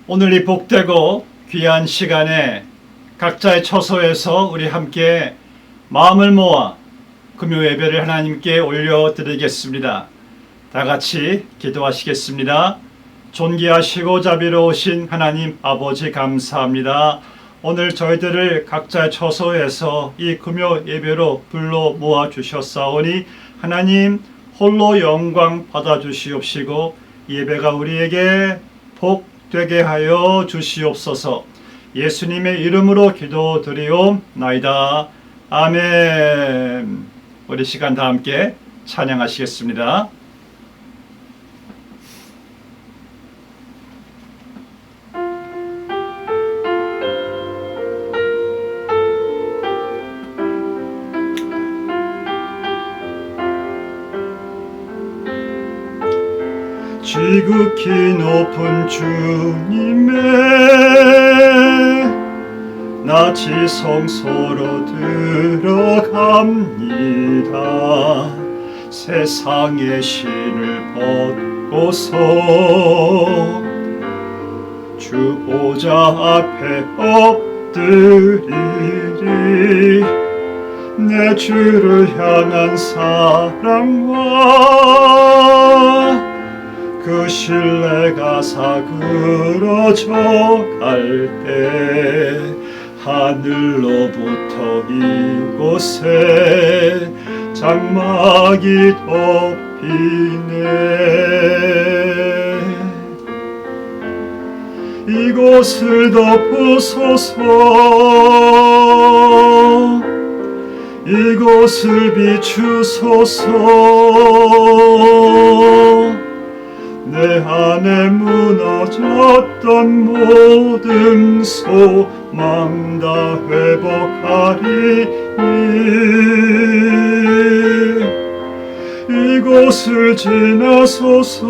오늘 이 복되고 귀한 시간에 각자의 처소에서 우리 함께 마음을 모아 금요 예배를 하나님께 올려드리겠습니다. 다 같이 기도하시겠습니다. 존귀하시고 자비로우신 하나님 아버지 감사합니다. 오늘 저희들을 각자의 처소에서 이 금요 예배로 불러 모아 주셨사오니 하나님 홀로 영광 받아 주시옵시고 예배가 우리에게 복 되게 하여 주시옵소서. 예수님의 이름으로 기도드리옵나이다. 아멘. 우리 시간 다 함께 찬양하시겠습니다. 지극히 높은 주님의 나 지성소로 들어갑니다. 세상의 신을 벗고서 주 보좌 앞에 엎드리리. 내 주를 향한 사랑과 그 신뢰가 사그러져 갈 때 하늘로부터 이곳에 장막이 덮이네. 이곳을 덮으소서. 이곳을 비추소서. 내 안에 무너졌던 모든 소망 다 회복하리니. 이곳을 지나소서.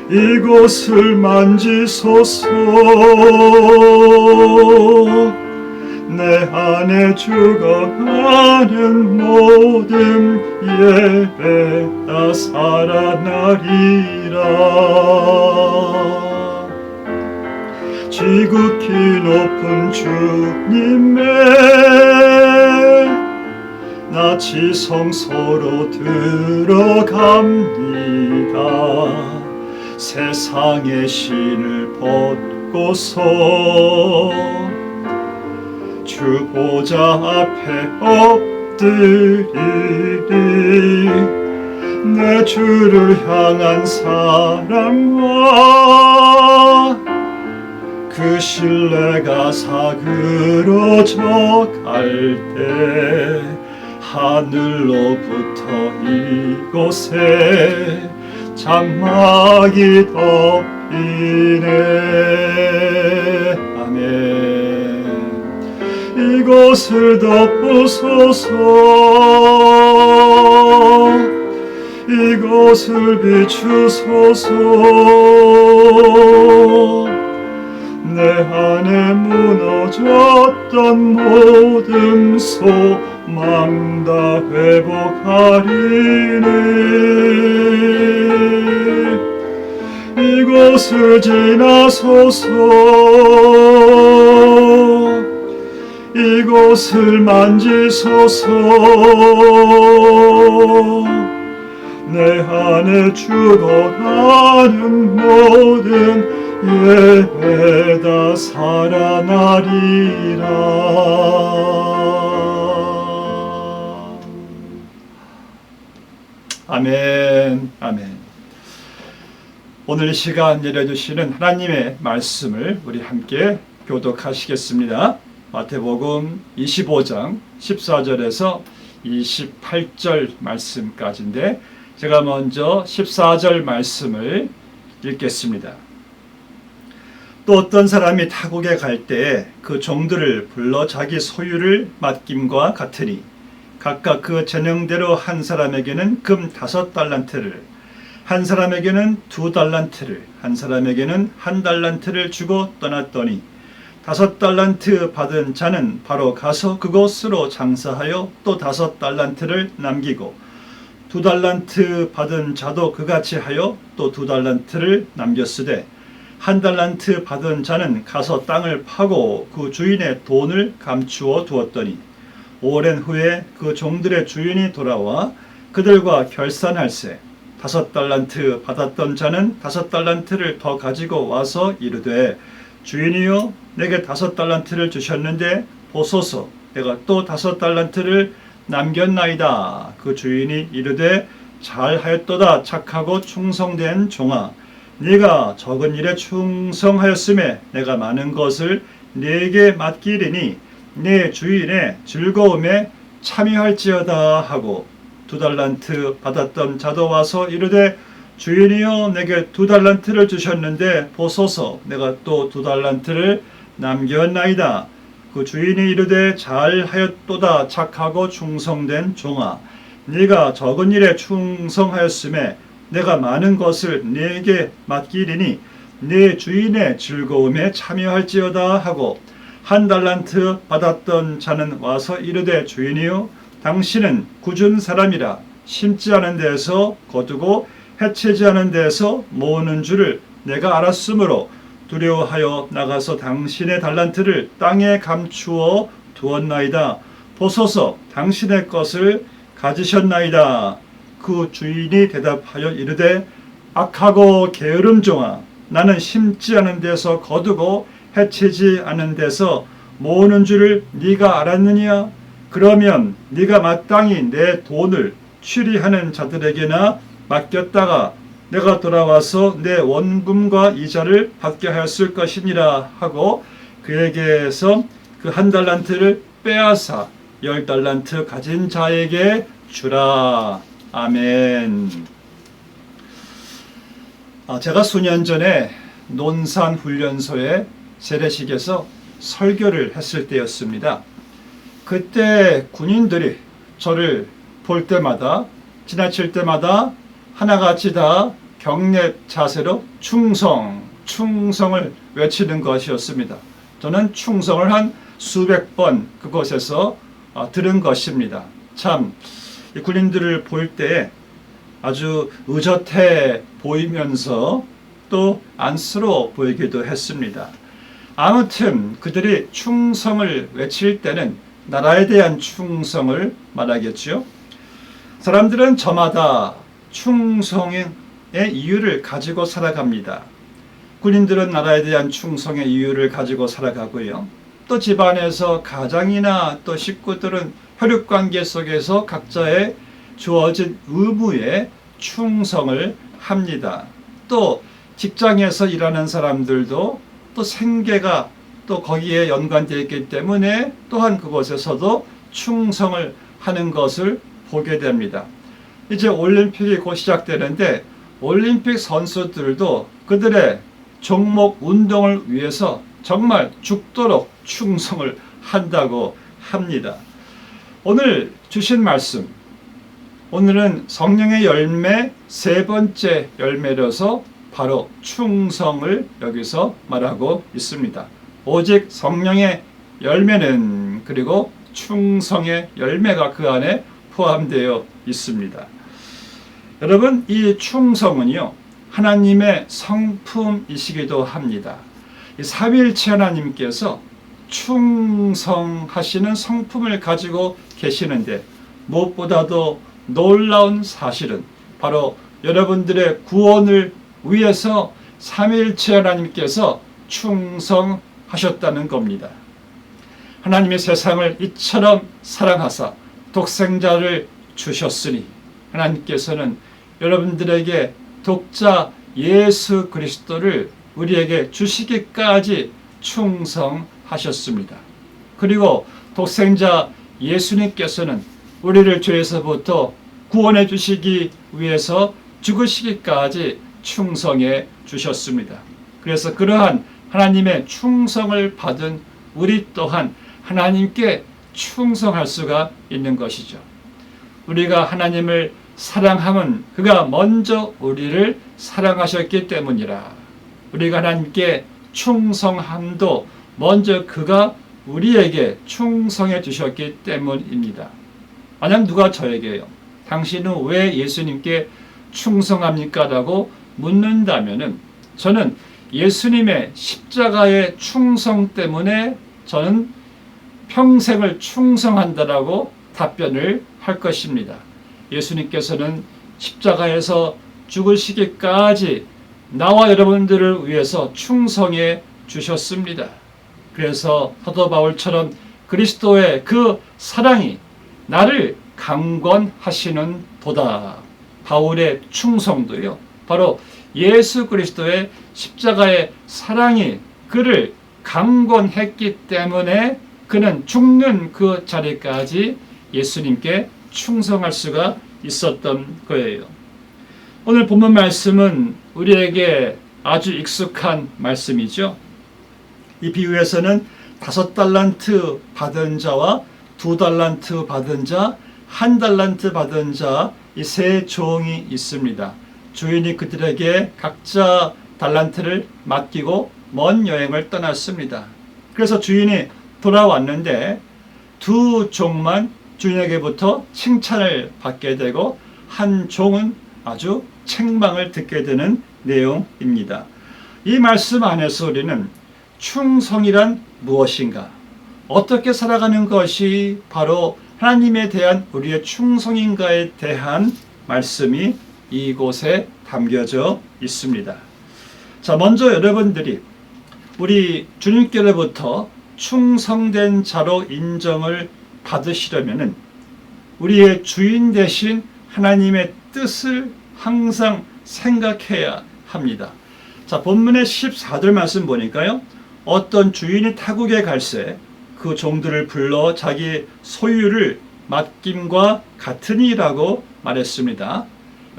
이곳을 만지소서. 내 안에 죽어가는 모든 예배 다 살아나리라. 지극히 높은 주님의 나 지성소로 들어갑니다. 세상의 신을 벗고서 주 보좌 앞에 엎드리리. 내 주를 향한 사랑과 그 신뢰가 사그러져 갈 때 하늘로부터 이곳에 장막이 덮이네. 아멘. 이곳을 덮으소서. 이곳을 비추소서. 내 안에 무너졌던 모든 소망 다 회복하리니. 이곳을 지나소서. 이곳을 만지소서. 내 안에 죽어가는 모든 예배 다 살아나리라. 아멘. 아멘. 오늘 이 시간 내려주시는 하나님의 말씀을 우리 함께 교독하시겠습니다. 마태복음 25장 14절에서 28절 말씀까지인데 제가 먼저 14절 말씀을 읽겠습니다. 또 어떤 사람이 타국에 갈 때에 그 종들을 불러 자기 소유를 맡김과 같으니 각각 그 전형대로 한 사람에게는 금 5달란트를, 한 사람에게는 2달란트를, 한 사람에게는 1달란트를 주고 떠났더니 5달란트 받은 자는 바로 가서 그곳으로 장사하여 또 5달란트를 남기고 2달란트 받은 자도 그같이 하여 또 2달란트를 남겼으되 1달란트 받은 자는 가서 땅을 파고 그 주인의 돈을 감추어 두었더니 오랜 후에 그 종들의 주인이 돌아와 그들과 결산할세 5달란트 받았던 자는 5달란트를 더 가지고 와서 이르되 주인이여 내게 5달란트를 주셨는데 보소서 내가 또 5달란트를 남겼나이다. 그 주인이 이르되 잘하였도다 착하고 충성된 종아 네가 적은 일에 충성하였음에 내가 많은 것을 네게 맡기리니 네 주인의 즐거움에 참여할지어다 하고 2달란트 받았던 자도 와서 이르되 주인이여 내게 2달란트를 주셨는데 보소서 내가 또 2달란트를 남겼나이다. 그 주인이 이르되 잘하였도다 착하고 충성된 종아 네가 적은 일에 충성하였음에 내가 많은 것을 네게 맡기리니 네 주인의 즐거움에 참여할지어다 하고 1달란트 받았던 자는 와서 이르되 주인이여 당신은 굳은 사람이라 심지 않은 데에서 거두고 해치지 않은 데에서 모으는 줄을 내가 알았으므로 두려워하여 나가서 당신의 달란트를 땅에 감추어 두었나이다. 보소서 당신의 것을 가지셨나이다. 그 주인이 대답하여 이르되 악하고 게으름 종아 나는 심지 않은 데서 거두고 해치지 않은 데서 모으는 줄을 네가 알았느냐? 그러면 네가 마땅히 내 돈을 취리하는 자들에게나 맡겼다가 내가 돌아와서 내 원금과 이자를 받게 하였을 것이니라 하고 그에게서 그 1달란트를 빼앗아 10달란트 가진 자에게 주라. 아멘. 제가 수년 전에 논산훈련소의 세례식에서 설교를 했을 때였습니다. 그때 군인들이 저를 볼 때마다 지나칠 때마다 하나같이 다 경례 자세로 충성을 외치는 것이었습니다. 저는 충성을 한 수백 번 그곳에서 들은 것입니다. 참 이 군인들을 볼 때 아주 의젓해 보이면서 또 안쓰러워 보이기도 했습니다. 아무튼 그들이 충성을 외칠 때는 나라에 대한 충성을 말하겠죠. 사람들은 저마다 충성의 이유를 가지고 살아갑니다. 군인들은 나라에 대한 충성의 이유를 가지고 살아가고요. 또 집안에서 가장이나 또 식구들은 혈육관계 속에서 각자의 주어진 의무에 충성을 합니다. 또 직장에서 일하는 사람들도 또 생계가 또 거기에 연관되어 있기 때문에 또한 그곳에서도 충성을 하는 것을 보게 됩니다. 이제 올림픽이 곧 시작되는데 올림픽 선수들도 그들의 종목 운동을 위해서 정말 죽도록 충성을 한다고 합니다. 오늘 주신 말씀, 오늘은 성령의 열매 세 번째 열매로서 바로 충성을 여기서 말하고 있습니다. 오직 성령의 열매는 그리고 충성의 열매가 그 안에 포함되어 있습니다. 여러분, 이 충성은요 하나님의 성품이시기도 합니다. 이 삼위일체 하나님께서 충성하시는 성품을 가지고 계시는데 무엇보다도 놀라운 사실은 바로 여러분들의 구원을 위해서 삼위일체 하나님께서 충성하셨다는 겁니다. 하나님의 세상을 이처럼 사랑하사 독생자를 주셨으니 하나님께서는 여러분들에게 독자 예수 그리스도를 우리에게 주시기까지 충성하셨습니다. 그리고 독생자 예수님께서는 우리를 죄에서부터 구원해 주시기 위해서 죽으시기까지 충성해 주셨습니다. 그래서 그러한 하나님의 충성을 받은 우리 또한 하나님께 충성할 수가 있는 것이죠. 우리가 하나님을 사랑함은 그가 먼저 우리를 사랑하셨기 때문이라. 우리가 하나님께 충성함도 먼저 그가 우리에게 충성해 주셨기 때문입니다. 만약 누가 저에게요, 당신은 왜 예수님께 충성합니까? 라고 묻는다면은 저는 예수님의 십자가의 충성 때문에 저는 평생을 충성한다라고 답변을 할 것입니다. 예수님께서는 십자가에서 죽으시기까지 나와 여러분들을 위해서 충성해 주셨습니다. 그래서 사도 바울처럼 그리스도의 그 사랑이 나를 강권하시는 도다. 바울의 충성도요, 바로 예수 그리스도의 십자가의 사랑이 그를 강권했기 때문에 그는 죽는 그 자리까지 예수님께 충성할 수가 있었던 거예요. 오늘 본문 말씀은 우리에게 아주 익숙한 말씀이죠. 이 비유에서는 5달란트 받은 자와 2달란트 받은 자, 1달란트 받은 자, 이 세 종이 있습니다. 주인이 그들에게 각자 달란트를 맡기고 먼 여행을 떠났습니다. 그래서 주인이 돌아왔는데 두 종만 주인에게부터 칭찬을 받게 되고 한 종은 아주 책망을 듣게 되는 내용입니다. 이 말씀 안에서 우리는 충성이란 무엇인가? 어떻게 살아가는 것이 바로 하나님에 대한 우리의 충성인가에 대한 말씀이 이곳에 담겨져 있습니다. 자, 먼저 여러분들이 우리 주님께로부터 충성된 자로 인정을 받으시려면 우리의 주인 되신 하나님의 뜻을 항상 생각해야 합니다. 자, 본문의 14절 말씀 보니까요, 어떤 주인이 타국에 갈새 그 종들을 불러 자기 소유를 맡김과 같으니라고 말했습니다.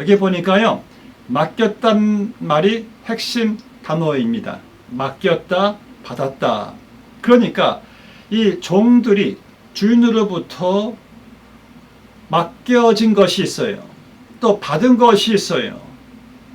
여기 보니까요, 맡겼단 말이 핵심 단어입니다. 맡겼다, 받았다. 그러니까 이 종들이 주인으로부터 맡겨진 것이 있어요. 또 받은 것이 있어요.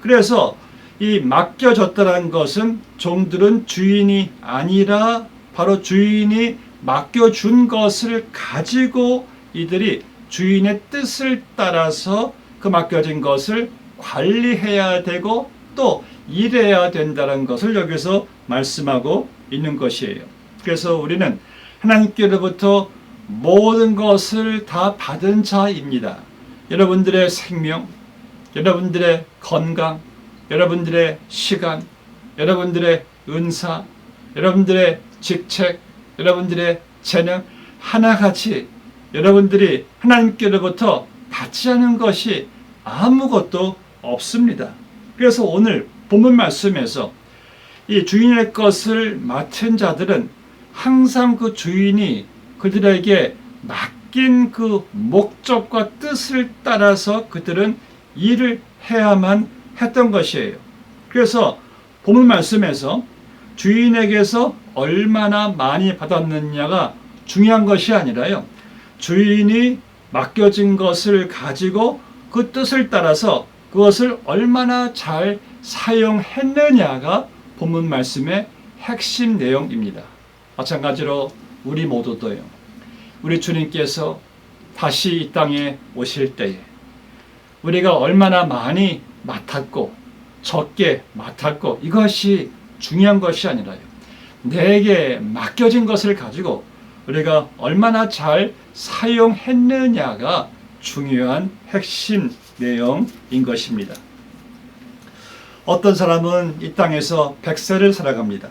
그래서 이 맡겨졌다는 것은 종들은 주인이 아니라 바로 주인이 맡겨준 것을 가지고 이들이 주인의 뜻을 따라서 그 맡겨진 것을 관리해야 되고 또 일해야 된다는 것을 여기서 말씀하고 있는 것이에요. 그래서 우리는 하나님께로부터 모든 것을 다 받은 자입니다. 여러분들의 생명, 여러분들의 건강, 여러분들의 시간, 여러분들의 은사, 여러분들의 직책, 여러분들의 재능 하나같이 여러분들이 하나님께로부터 받지 않은 것이 아무것도 없습니다. 그래서 오늘 본문 말씀에서 이 주인의 것을 맡은 자들은 항상 그 주인이 그들에게 맡긴 그 목적과 뜻을 따라서 그들은 일을 해야만 했던 것이에요. 그래서 본문 말씀에서 주인에게서 얼마나 많이 받았느냐가 중요한 것이 아니라요, 주인이 맡겨진 것을 가지고 그 뜻을 따라서 그것을 얼마나 잘 사용했느냐가 본문 말씀의 핵심 내용입니다. 마찬가지로 우리 모두도요, 우리 주님께서 다시 이 땅에 오실 때에 우리가 얼마나 많이 맡았고 적게 맡았고 이것이 중요한 것이 아니라요, 내게 맡겨진 것을 가지고 우리가 얼마나 잘 사용했느냐가 중요한 핵심 내용인 것입니다. 어떤 사람은 이 땅에서 100세를 살아갑니다.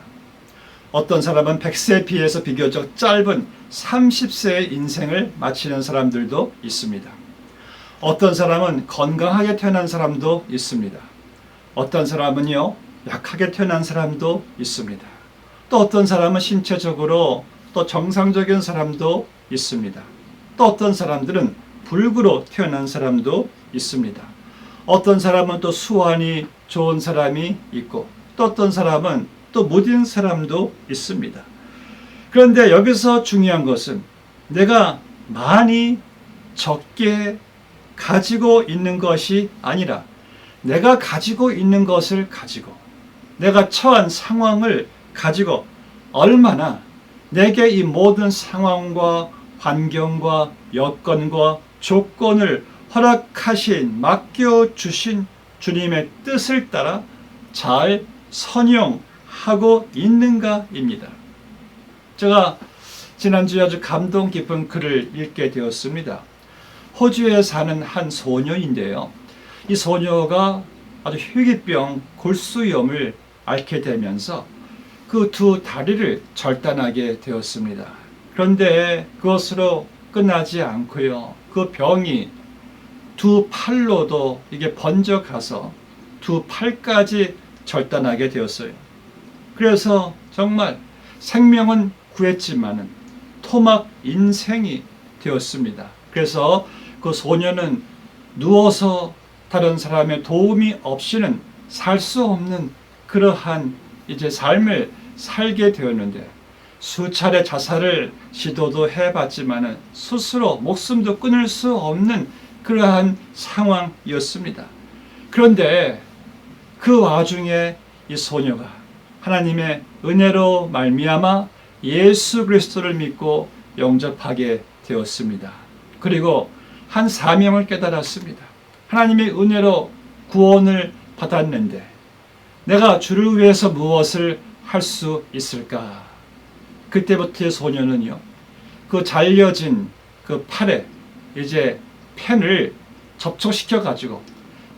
어떤 사람은 100세에 비해서 비교적 짧은 30세의 인생을 마치는 사람들도 있습니다. 어떤 사람은 건강하게 태어난 사람도 있습니다. 어떤 사람은요, 약하게 태어난 사람도 있습니다. 또 어떤 사람은 신체적으로 또 정상적인 사람도 있습니다. 또 어떤 사람들은 불구로 태어난 사람도 있습니다. 어떤 사람은 또 수완이 좋은 사람이 있고 또 어떤 사람은 또 무딘 사람도 있습니다. 그런데 여기서 중요한 것은 내가 많이 적게 가지고 있는 것이 아니라 내가 가지고 있는 것을 가지고 내가 처한 상황을 가지고 얼마나 내게 이 모든 상황과 환경과 여건과 조건을 허락하신, 맡겨주신 주님의 뜻을 따라 잘 선용하고 있는가입니다. 제가 지난주에 아주 감동 깊은 글을 읽게 되었습니다. 호주에 사는 한 소녀인데요. 이 소녀가 아주 희귀병 골수염을 앓게 되면서 그 두 다리를 절단하게 되었습니다. 그런데 그것으로 끝나지 않고요. 그 병이 두 팔로도 이게 번져가서 두 팔까지 절단하게 되었어요. 그래서 정말 생명은 구했지만은 토막 인생이 되었습니다. 그래서 그 소녀는 누워서 다른 사람의 도움이 없이는 살 수 없는 그러한 이제 삶을 살게 되었는데, 수차례 자살을 시도도 해봤지만은 스스로 목숨도 끊을 수 없는 그러한 상황이었습니다. 그런데 그 와중에 이 소녀가 하나님의 은혜로 말미암아 예수 그리스도를 믿고 영접하게 되었습니다. 그리고 한 사명을 깨달았습니다. 하나님의 은혜로 구원을 받았는데 내가 주를 위해서 무엇을 할 수 있을까? 그때부터 소녀는요, 그 잘려진 그 팔에 이제 펜을 접촉시켜 가지고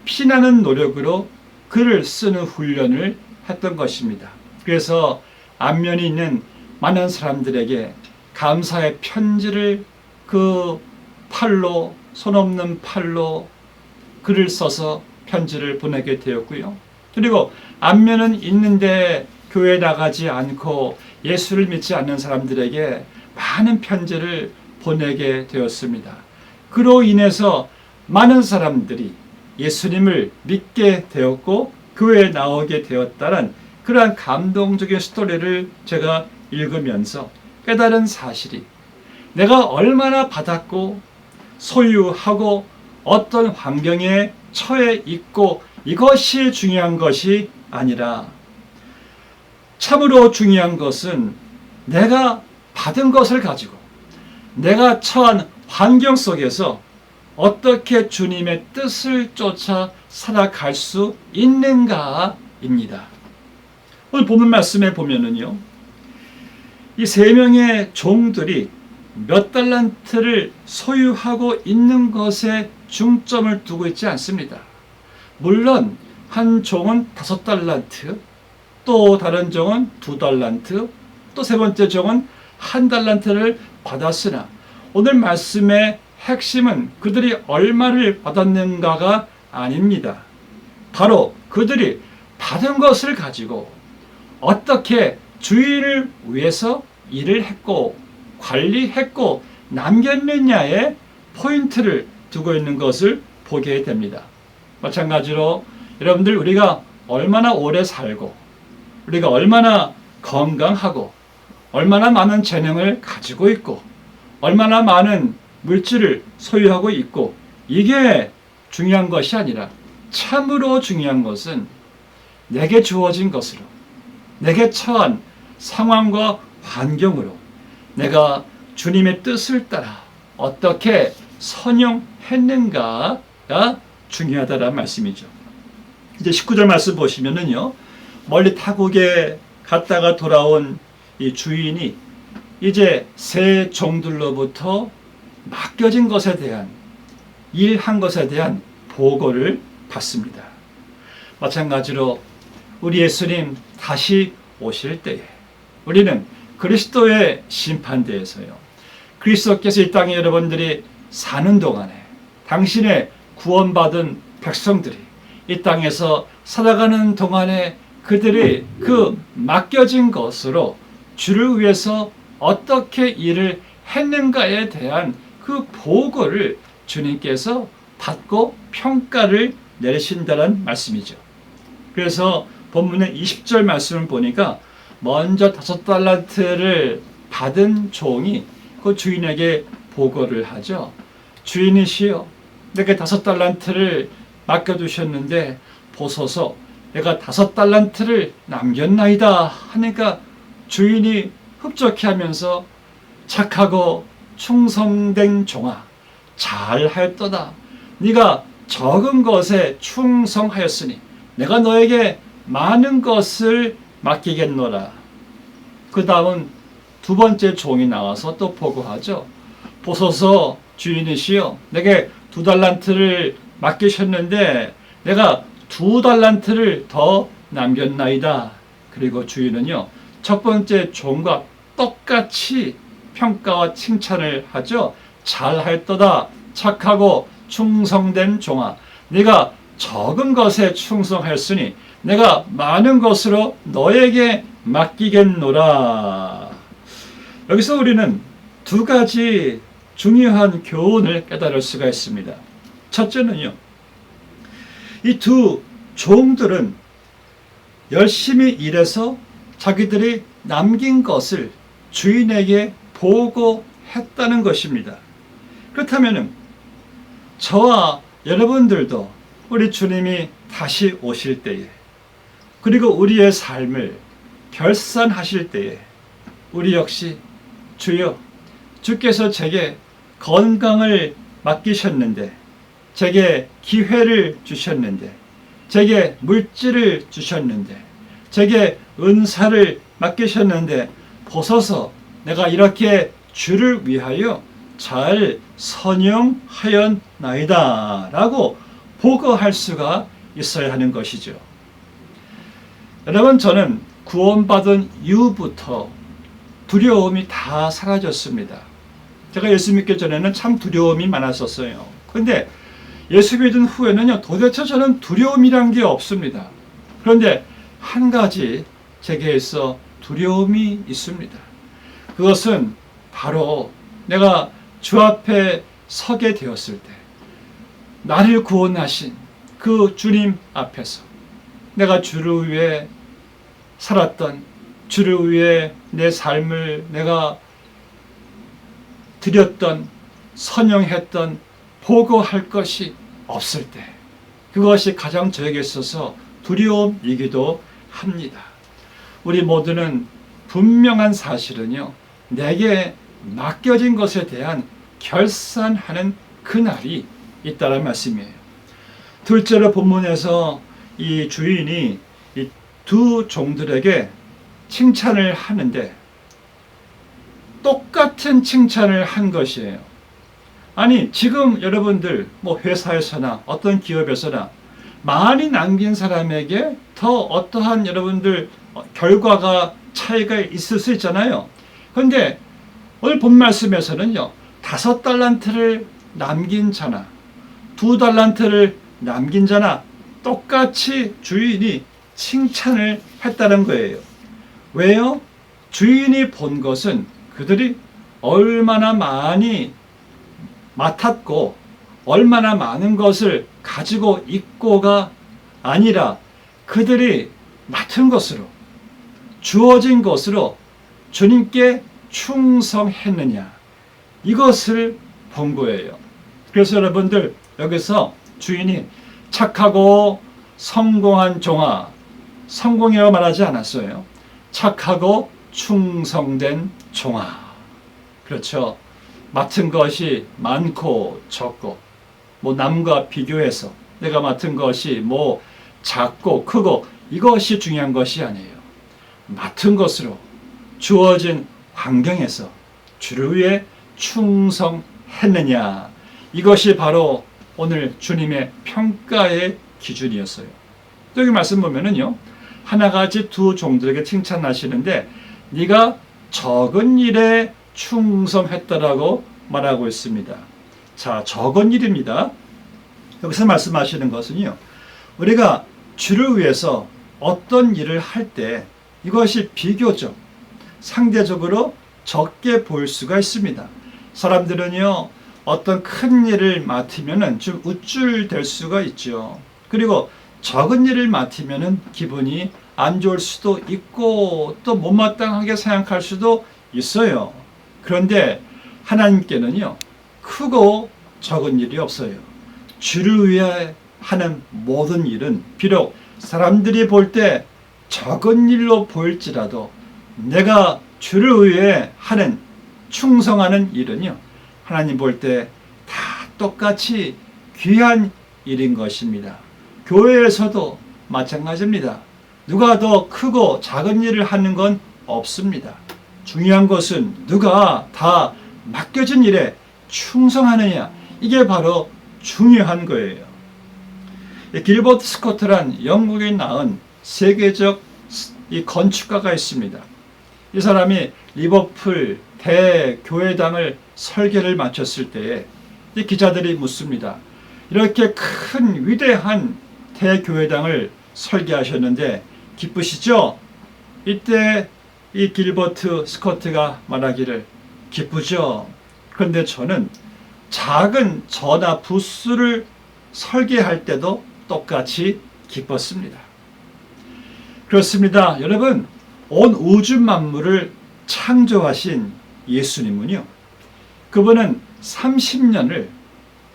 피나는 노력으로 글을 쓰는 훈련을 했던 것입니다. 그래서 안면이 있는 많은 사람들에게 감사의 편지를 그 팔로, 손 없는 팔로 글을 써서 편지를 보내게 되었고요. 그리고 안면은 있는데 교회에 나가지 않고 예수를 믿지 않는 사람들에게 많은 편지를 보내게 되었습니다. 그로 인해서 많은 사람들이 예수님을 믿게 되었고 교회에 나오게 되었다는 그러한 감동적인 스토리를 제가 읽으면서 깨달은 사실이, 내가 얼마나 받았고 소유하고 어떤 환경에 처해 있고 이것이 중요한 것이 아니라 참으로 중요한 것은 내가 받은 것을 가지고 내가 처한 환경 속에서 어떻게 주님의 뜻을 쫓아 살아갈 수 있는가입니다. 오늘 본문 말씀에 보면은요, 이 세 명의 종들이 몇 달란트를 소유하고 있는 것에 중점을 두고 있지 않습니다. 물론 한 종은 5달란트, 또 다른 종은 2달란트, 또 세 번째 종은 1달란트를 받았으나 오늘 말씀의 핵심은 그들이 얼마를 받았는가가 아닙니다. 바로 그들이 받은 것을 가지고 어떻게 주인을 위해서 일을 했고 관리했고 남겼느냐에 포인트를 두고 있는 것을 보게 됩니다. 마찬가지로 여러분들, 우리가 얼마나 오래 살고 우리가 얼마나 건강하고 얼마나 많은 재능을 가지고 있고 얼마나 많은 물질을 소유하고 있고 이게 중요한 것이 아니라 참으로 중요한 것은 내게 주어진 것으로, 내게 처한 상황과 환경으로 내가 주님의 뜻을 따라 어떻게 선용했는가가 중요하다는 말씀이죠. 이제 19절 말씀 보시면은요, 멀리 타국에 갔다가 돌아온 이 주인이 이제 새 종들로부터 맡겨진 것에 대한, 일한 것에 대한 보고를 받습니다. 마찬가지로 우리 예수님 다시 오실 때에 우리는 그리스도의 심판대에서요, 그리스도께서 이 땅에 여러분들이 사는 동안에 당신의 구원받은 백성들이 이 땅에서 살아가는 동안에 그들이 그 맡겨진 것으로 주를 위해서 어떻게 일을 했는가에 대한 그 보고를 주님께서 받고 평가를 내리신다는 말씀이죠. 그래서 본문의 20절 말씀을 보니까 먼저 5달란트를 받은 종이 그 주인에게 보고를 하죠. 주인이시여, 내게 5달란트를 맡겨두셨는데 보소서, 내가 5달란트를 남겼나이다 하니까 주인이 흡족해 하면서 착하고 충성된 종아, 잘하였도다. 네가 적은 것에 충성하였으니 내가 너에게 많은 것을 맡기겠노라. 그 다음은 두 번째 종이 나와서 또 보고하죠. 보소서 주인이시여, 내게 2달란트를 맡기셨는데 내가 2달란트를 더 남겼나이다. 그리고 주인은요, 첫 번째 종과 똑같이 평가와 칭찬을 하죠. 잘할도다, 착하고 충성된 종아, 네가 적은 것에 충성하였으니 내가 많은 것으로 너에게 맡기겠노라. 여기서 우리는 두 가지 중요한 교훈을 깨달을 수가 있습니다. 첫째는요, 이 두 종들은 열심히 일해서 자기들이 남긴 것을 주인에게 보고했다는 것입니다. 그렇다면 저와 여러분들도 우리 주님이 다시 오실 때에, 그리고 우리의 삶을 결산하실 때에 우리 역시 주여, 주께서 제게 건강을 맡기셨는데, 제게 기회를 주셨는데, 제게 물질을 주셨는데, 제게 은사를 맡기셨는데 보소서 내가 이렇게 주를 위하여 잘 선용하였나이다 라고 보고할 수가 있어야 하는 것이죠. 여러분, 저는 구원받은 이후부터 두려움이 다 사라졌습니다. 제가 예수 믿기 전에는 참 두려움이 많았었어요. 그런데 예수 믿은 후에는요, 도대체 저는 두려움이란 게 없습니다. 그런데 한 가지 제게서 두려움이 있습니다. 그것은 바로 내가 주 앞에 서게 되었을 때, 나를 구원하신 그 주님 앞에서 내가 주를 위해 살았던, 주를 위해 내 삶을 내가 드렸던, 선용했던, 보고할 것이 없을 때, 그것이 가장 저에게 있어서 두려움이기도 합니다. 우리 모두는 분명한 사실은요, 내게 맡겨진 것에 대한 결산하는 그날이 있다는 말씀이에요. 둘째로 본문에서 이 주인이 이 두 종들에게 칭찬을 하는데 똑같은 칭찬을 한 것이에요. 아니, 지금 여러분들 뭐 회사에서나 어떤 기업에서나 많이 남긴 사람에게 더 어떠한 여러분들 결과가 차이가 있을 수 있잖아요. 그런데 오늘 본 말씀에서는요, 5달란트를 남긴 자나 2달란트를 남긴 자나 똑같이 주인이 칭찬을 했다는 거예요. 왜요? 주인이 본 것은 그들이 얼마나 많이 맡았고 얼마나 많은 것을 가지고 있고가 아니라 그들이 맡은 것으로, 주어진 것으로 주님께 충성했느냐, 이것을 본 거예요. 그래서 여러분들, 여기서 주인이 착하고 성공한 종아, 성공이라고 말하지 않았어요. 착하고 충성된 종아. 그렇죠. 맡은 것이 많고 적고, 뭐 남과 비교해서 내가 맡은 것이 뭐 작고 크고, 이것이 중요한 것이 아니에요. 맡은 것으로 주어진 환경에서 주를 위해 충성했느냐, 이것이 바로 오늘 주님의 평가의 기준이었어요. 여기 말씀 보면은요, 하나같이 두 종들에게 칭찬하시는데 네가 적은 일에 충성했다라고 말하고 있습니다. 자, 적은 일입니다. 여기서 말씀하시는 것은요, 우리가 주를 위해서 어떤 일을 할 때 이것이 비교적, 상대적으로 적게 보일 수가 있습니다. 사람들은요, 어떤 큰 일을 맡으면 좀 우쭐될 수가 있죠. 그리고 적은 일을 맡으면 기분이 안 좋을 수도 있고 또 못마땅하게 생각할 수도 있어요. 그런데 하나님께는요, 크고 적은 일이 없어요. 주를 위해 하는 모든 일은 비록 사람들이 볼 때 적은 일로 보일지라도 내가 주를 위해 하는 충성하는 일은요, 하나님 볼 때 다 똑같이 귀한 일인 것입니다. 교회에서도 마찬가지입니다. 누가 더 크고 작은 일을 하는 건 없습니다. 중요한 것은 누가 다 맡겨진 일에 충성하느냐, 이게 바로 중요한 거예요. 길버트 스코트란 영국에 낳은 세계적 이 건축가가 있습니다. 이 사람이 리버풀 대교회당을 설계를 마쳤을 때에 이 기자들이 묻습니다. 이렇게 큰 위대한 대교회당을 설계하셨는데 기쁘시죠? 이때 이 길버트 스코트가 말하기를 기쁘죠. 그런데 저는 작은 전화 부스를 설계할 때도 똑같이 기뻤습니다. 그렇습니다. 여러분, 온 우주 만물을 창조하신 예수님은요, 그분은 30년을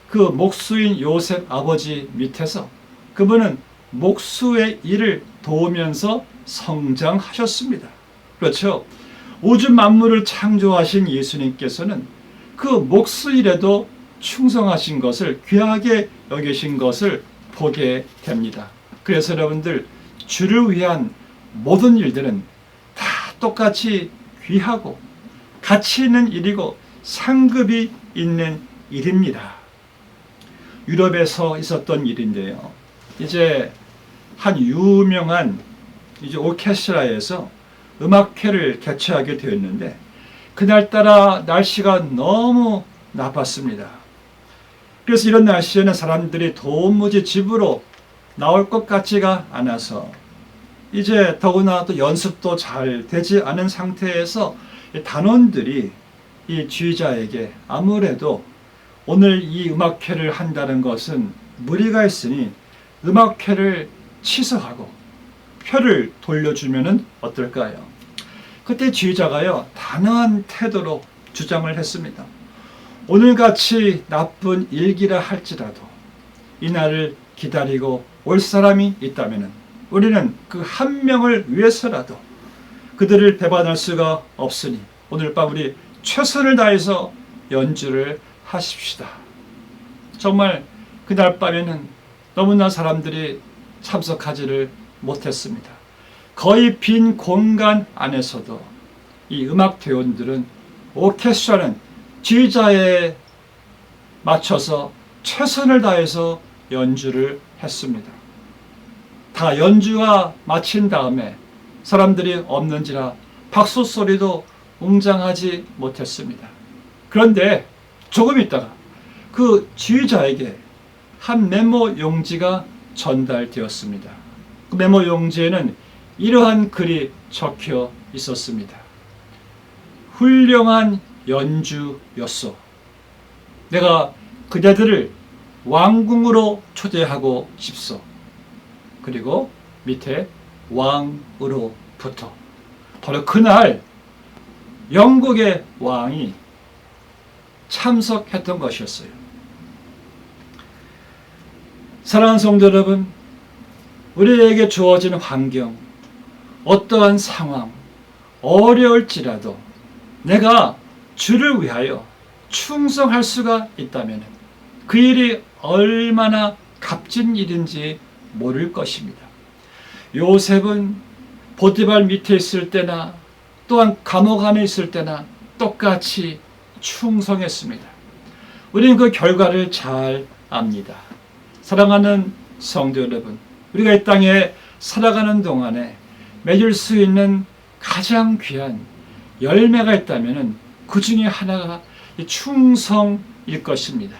그 목수인 요셉 아버지 밑에서 그분은 목수의 일을 도우면서 성장하셨습니다. 그렇죠? 우주 만물을 창조하신 예수님께서는 그 목수 일에도 충성하신 것을, 귀하게 여기신 것을 보게 됩니다. 그래서 여러분들, 주를 위한 모든 일들은 다 똑같이 귀하고 가치 있는 일이고 상급이 있는 일입니다. 유럽에서 있었던 일인데요. 이제 한 유명한 오케스트라에서 음악회를 개최하게 되었는데 그날따라 날씨가 너무 나빴습니다. 그래서 이런 날씨에는 사람들이 도무지 집으로 나올 것 같지가 않아서 이제 더구나 또 연습도 잘 되지 않은 상태에서 단원들이 이 지휘자에게 아무래도 오늘 이 음악회를 한다는 것은 무리가 있으니 음악회를 취소하고 표를 돌려주면 어떨까요? 그때 지휘자가요, 단호한 태도로 주장을 했습니다. 오늘같이 나쁜 일기라 할지라도 이날을 기다리고 올 사람이 있다면 우리는 그 한 명을 위해서라도 그들을 배반할 수가 없으니 오늘 밤 우리 최선을 다해서 연주를 하십시다. 정말 그날 밤에는 너무나 사람들이 참석하지를 못했습니다. 거의 빈 공간 안에서도 이 음악 대원들은, 오케스트라는 지휘자에 맞춰서 최선을 다해서 연주를 했습니다. 다 연주가 마친 다음에 사람들이 없는지라 박수 소리도 웅장하지 못했습니다. 그런데 조금 있다가 그 지휘자에게 한 메모 용지가 전달되었습니다. 그 메모 용지에는 이러한 글이 적혀 있었습니다. 훌륭한 연주였소. 내가 그대들을 왕궁으로 초대하고 싶소. 그리고 밑에 왕으로부터. 바로 그날 영국의 왕이 참석했던 것이었어요. 사랑하는 성도 여러분, 우리에게 주어진 환경, 어떠한 상황, 어려울지라도 내가 주를 위하여 충성할 수가 있다면 그 일이 얼마나 값진 일인지 모를 것입니다. 요셉은 보디발 밑에 있을 때나 또한 감옥 안에 있을 때나 똑같이 충성했습니다. 우리는 그 결과를 잘 압니다. 사랑하는 성도 여러분, 우리가 이 땅에 살아가는 동안에 맺을 수 있는 가장 귀한 열매가 있다면 그 중에 하나가 이 충성일 것입니다.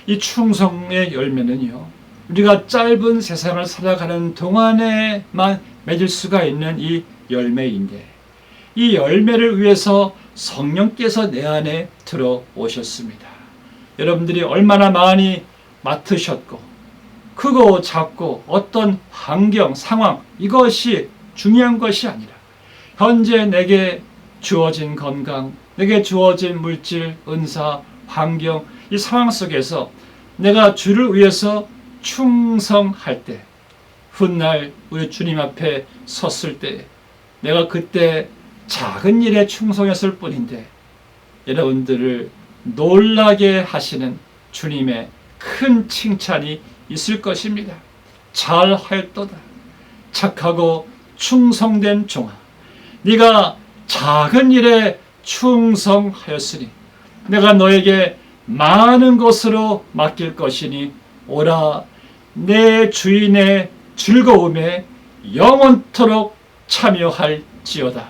이 충성의 열매는요, 우리가 짧은 세상을 살아가는 동안에만 맺을 수가 있는 이 열매인데, 이 열매를 위해서 성령께서 내 안에 들어오셨습니다. 여러분들이 얼마나 많이 맡으셨고 크고 작고 어떤 환경, 상황, 이것이 중요한 것이 아니라 현재 내게 주어진 건강, 내게 주어진 물질, 은사, 환경, 이 상황 속에서 내가 주를 위해서 충성할 때, 훗날 우리 주님 앞에 섰을 때 내가 그때 작은 일에 충성했을 뿐인데 여러분들을 놀라게 하시는 주님의 큰 칭찬이 있을 것입니다. 잘하였도다. 착하고 충성된 종아, 네가 작은 일에 충성하였으니 내가 너에게 많은 것으로 맡길 것이니 오라, 내 주인의 즐거움에 영원토록 참여할지어다.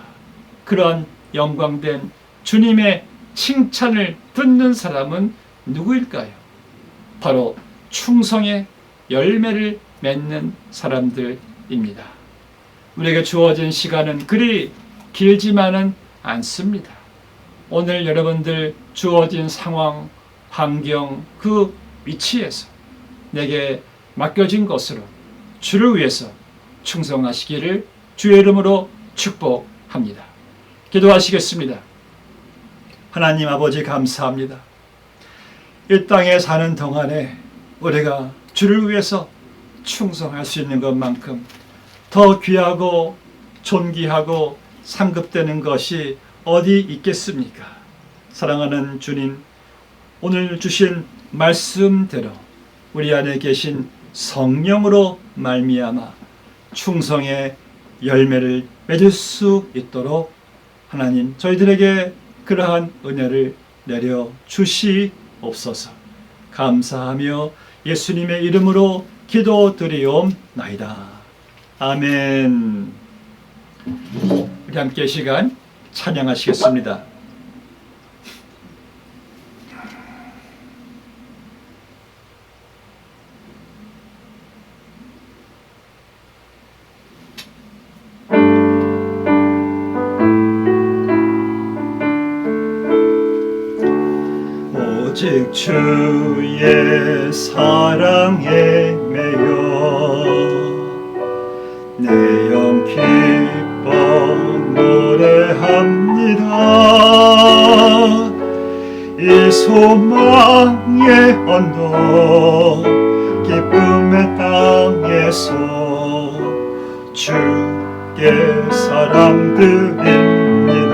그러한 영광된 주님의 칭찬을 듣는 사람은 누구일까요? 바로 충성의 열매를 맺는 사람들입니다. 우리에게 주어진 시간은 그리 길지만은 않습니다. 오늘 여러분들 주어진 상황, 환경, 그 위치에서 내게 맡겨진 것으로 주를 위해서 충성하시기를 주의 이름으로 축복합니다. 기도하시겠습니다. 하나님 아버지, 감사합니다. 이 땅에 사는 동안에 우리가 주를 위해서 충성할 수 있는 것만큼 더 귀하고 존귀하고 상급되는 것이 어디 있겠습니까? 사랑하는 주님, 오늘 주신 말씀대로 우리 안에 계신 성령으로 말미암아 충성의 열매를 맺을 수 있도록 하나님, 저희들에게 그러한 은혜를 내려 주시옵소서. 감사하며 예수님의 이름으로 기도드리옵나이다. 아멘. 우리 함께 시간 찬양하시겠습니다. 오직 주의 사랑에 매여 내 영 기뻐 노래합니다. 이 소망의 언덕 기쁨의 땅에서 주께 사랑드립니다.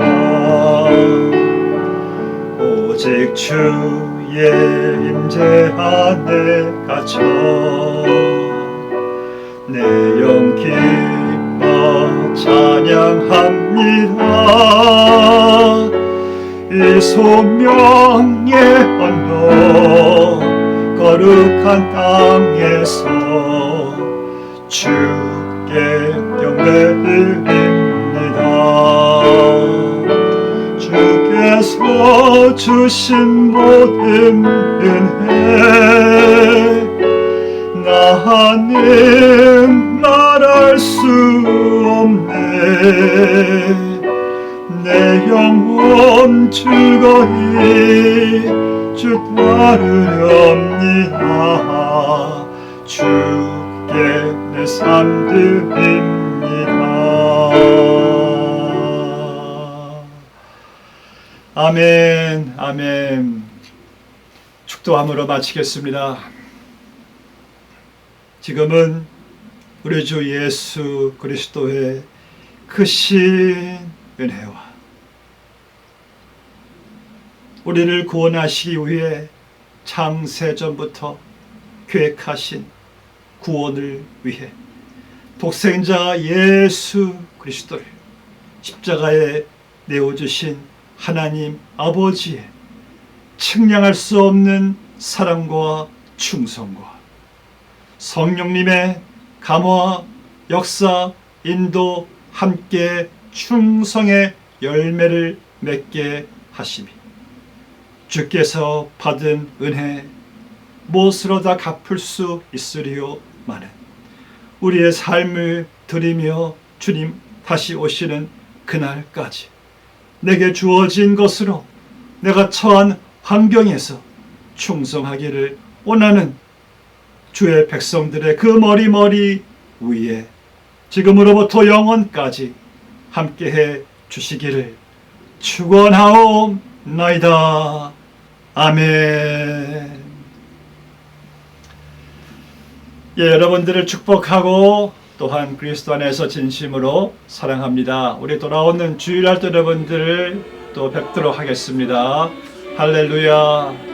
오직 주의 임재 안에 갇혀 내 영 기뻐 찬양합니다. 이 소명의 언덕 거룩한 땅에서 주께 경배드립니다. 주께서 주신 모든 은혜 나는 말할 수 없네. 내 영혼 즐거이 주 따르렵니다. 주께 내 삶 드립니다. 아멘, 아멘. 축도함으로 마치겠습니다. 지금은 우리 주 예수 그리스도의 크신 은혜와 우리를 구원하시기 위해 창세전부터 계획하신 구원을 위해 독생자 예수 그리스도를 십자가에 내어주신 하나님 아버지의 측량할 수 없는 사랑과 충성과 성령님의 감화, 역사, 인도 함께 충성의 열매를 맺게 하시니 주께서 받은 은혜 무엇으로 다 갚을 수 있으리요마는 우리의 삶을 드리며 주님 다시 오시는 그날까지 내게 주어진 것으로 내가 처한 환경에서 충성하기를 원하는 주의 백성들의 그 머리 위에 지금으로부터 영원까지 함께해 주시기를 축원하옵나이다. 아멘. 예, 여러분들을 축복하고 또한 그리스도 안에서 진심으로 사랑합니다. 우리 돌아오는 주일날 여러분들을 또 뵙도록 하겠습니다. 할렐루야.